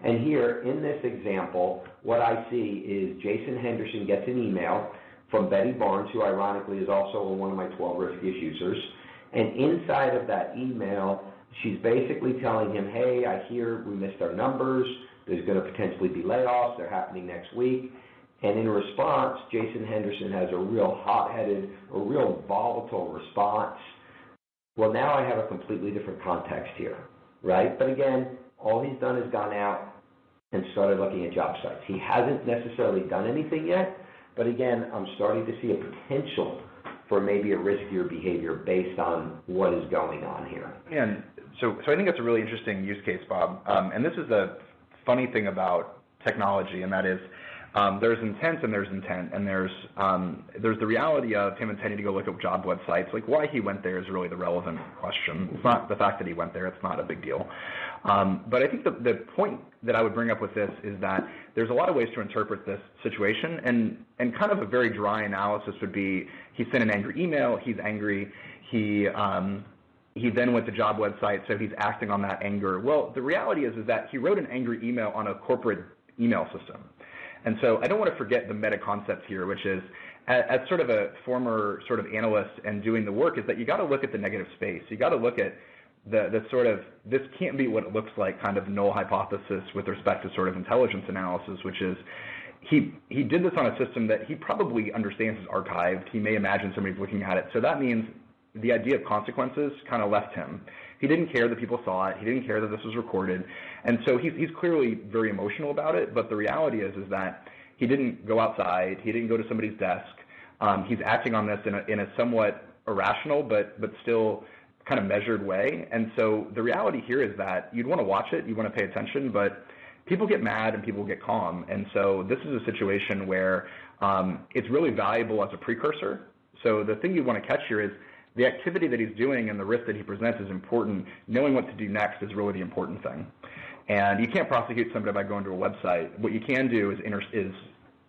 And here, in this example, what I see is Jason Henderson gets an email from Betty Barnes, who ironically is also one of my 12 riskiest users. And inside of that email, she's basically telling him, hey, I hear we missed our numbers. There's going to potentially be layoffs. They're happening next week. And in response, Jason Henderson has a real hot-headed, a real volatile response. Well, now I have a completely different context here, right? But again, all he's done is gone out and started looking at job sites. He hasn't necessarily done anything yet, but again, I'm starting to see a potential for maybe a riskier behavior based on what is going on here. And so I think that's a really interesting use case, Bob. And this is the funny thing about technology, and that is there's intent and there's intent, and there's the reality of him intending to go look at job websites. Like, why he went there is really the relevant question. It's not the fact that he went there. It's not a big deal. But I think the point that I would bring up with this is that there's a lot of ways to interpret this situation, and kind of a very dry analysis would be he sent an angry email, he's angry, he then went to job website, so he's acting on that anger. Well, the reality is that he wrote an angry email on a corporate email system. And so I don't want to forget the meta concept here, which is, as sort of a former sort of analyst and doing the work, is that you got to look at the negative space. You got to look at the sort of, this can't be what it looks like kind of null hypothesis with respect to sort of intelligence analysis, which is he did this on a system that he probably understands is archived. He may imagine somebody's looking at it. So that means the idea of consequences kind of left him. He didn't care that people saw it. He didn't care that this was recorded. And so he's clearly very emotional about it, but the reality is that he didn't go outside. He didn't go to somebody's desk. He's acting on this in a somewhat irrational but still kind of measured way. And so the reality here is that you'd want to watch it, you want to pay attention, but people get mad and people get calm. And so this is a situation where it's really valuable as a precursor. So the thing you want to catch here is the activity that he's doing and the risk that he presents is important. Knowing what to do next is really the important thing. And you can't prosecute somebody by going to a website. What you can do is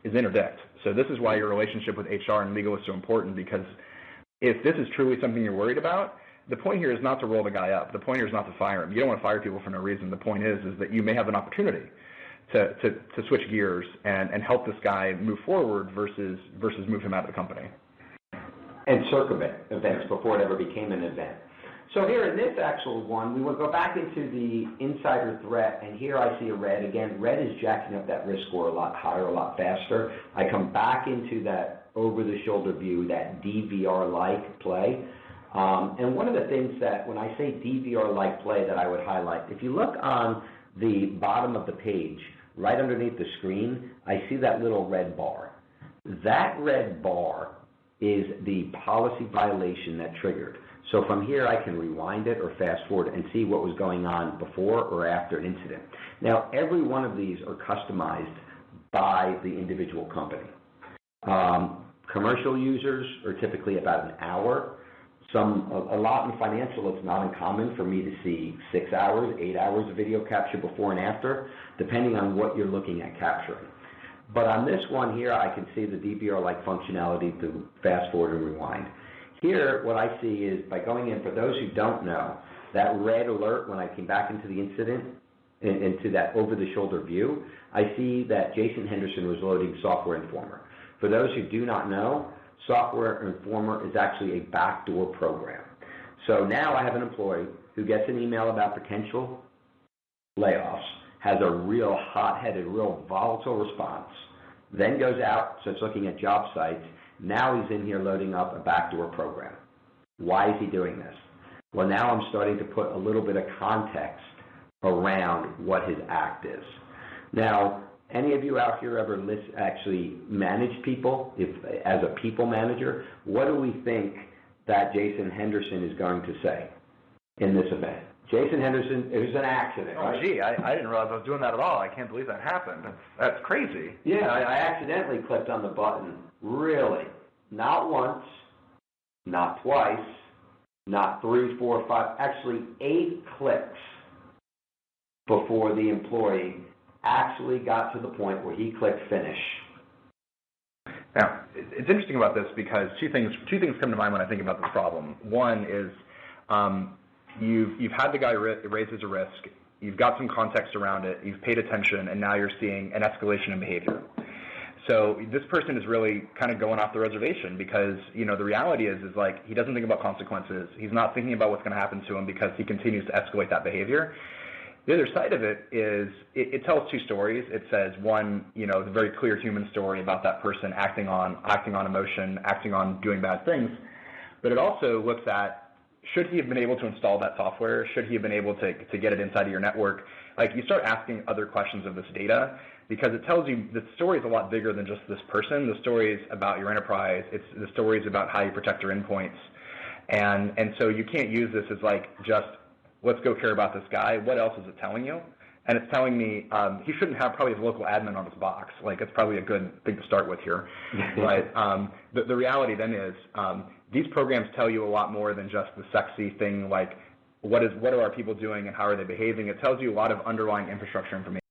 interdict. So this is why your relationship with HR and legal is so important, because if this is truly something you're worried about, the point here is not to roll the guy up. The point here is not to fire him. You don't want to fire people for no reason. The point is that you may have an opportunity to switch gears and help this guy move forward versus move him out of the company. And circumvent events before it ever became an event. So here in this actual one, we will go back into the insider threat, and here I see a red. Again, red is jacking up that risk score a lot higher, a lot faster. I come back into that over-the-shoulder view, that DVR-like play. And one of the things that, when I say DVR-like play, that I would highlight, if you look on the bottom of the page, right underneath the screen, I see that little red bar. That red bar is the policy violation that triggered. So from here, I can rewind it or fast forward and see what was going on before or after an incident. Now, every one of these are customized by the individual company. Commercial users are typically about an hour. A lot in financial, it's not uncommon for me to see 6 hours, 8 hours of video capture before and after, depending on what you're looking at capturing. But on this one here, I can see the DVR-like functionality to fast forward and rewind. Here, what I see is, by going in, for those who don't know, that red alert when I came back into the incident, into that over-the-shoulder view, I see that Jason Henderson was loading Software Informer. For those who do not know, Software Informer is actually a backdoor program. So now I have an employee who gets an email about potential layoffs, has a real hot-headed, real volatile response, then goes out, starts looking at job sites. Now he's in here loading up a backdoor program. Why is he doing this? Well, now I'm starting to put a little bit of context around what his act is. Now, any of you out here ever actually manage people, as a people manager? What do we think that Jason Henderson is going to say in this event? Jason Henderson, it was an accident, right? Oh, gee, I didn't realize I was doing that at all. I can't believe that happened. That's crazy. Yeah, I accidentally clicked on the button. Really? Not once, not twice, not 3, 4, 5, actually 8 clicks before the employee actually got to the point where he clicked finish. Now, it's interesting about this because two things come to mind when I think about this problem. One is you've had the guy raises a risk. you've got some context around it, you've paid attention, and now you're seeing an escalation in behavior. So this person is really kind of going off the reservation because, you know, the reality is like he doesn't think about consequences. He's not thinking about what's going to happen to him because he continues to escalate that behavior. The other side of it is it tells two stories. It says, one, you know, the very clear human story about that person acting on emotion, acting on doing bad things. But it also looks at, should he have been able to install that software? Should he have been able to get it inside of your network? Like, you start asking other questions of this data because it tells you the story is a lot bigger than just this person. The story is about your enterprise. The story is about how you protect your endpoints. And so you can't use this as like just, let's go care about this guy. What else is it telling you? And it's telling me he shouldn't have probably his local admin on his box. Like, it's probably a good thing to start with here. But the reality then is these programs tell you a lot more than just the sexy thing like what are our people doing and how are they behaving. It tells you a lot of underlying infrastructure information.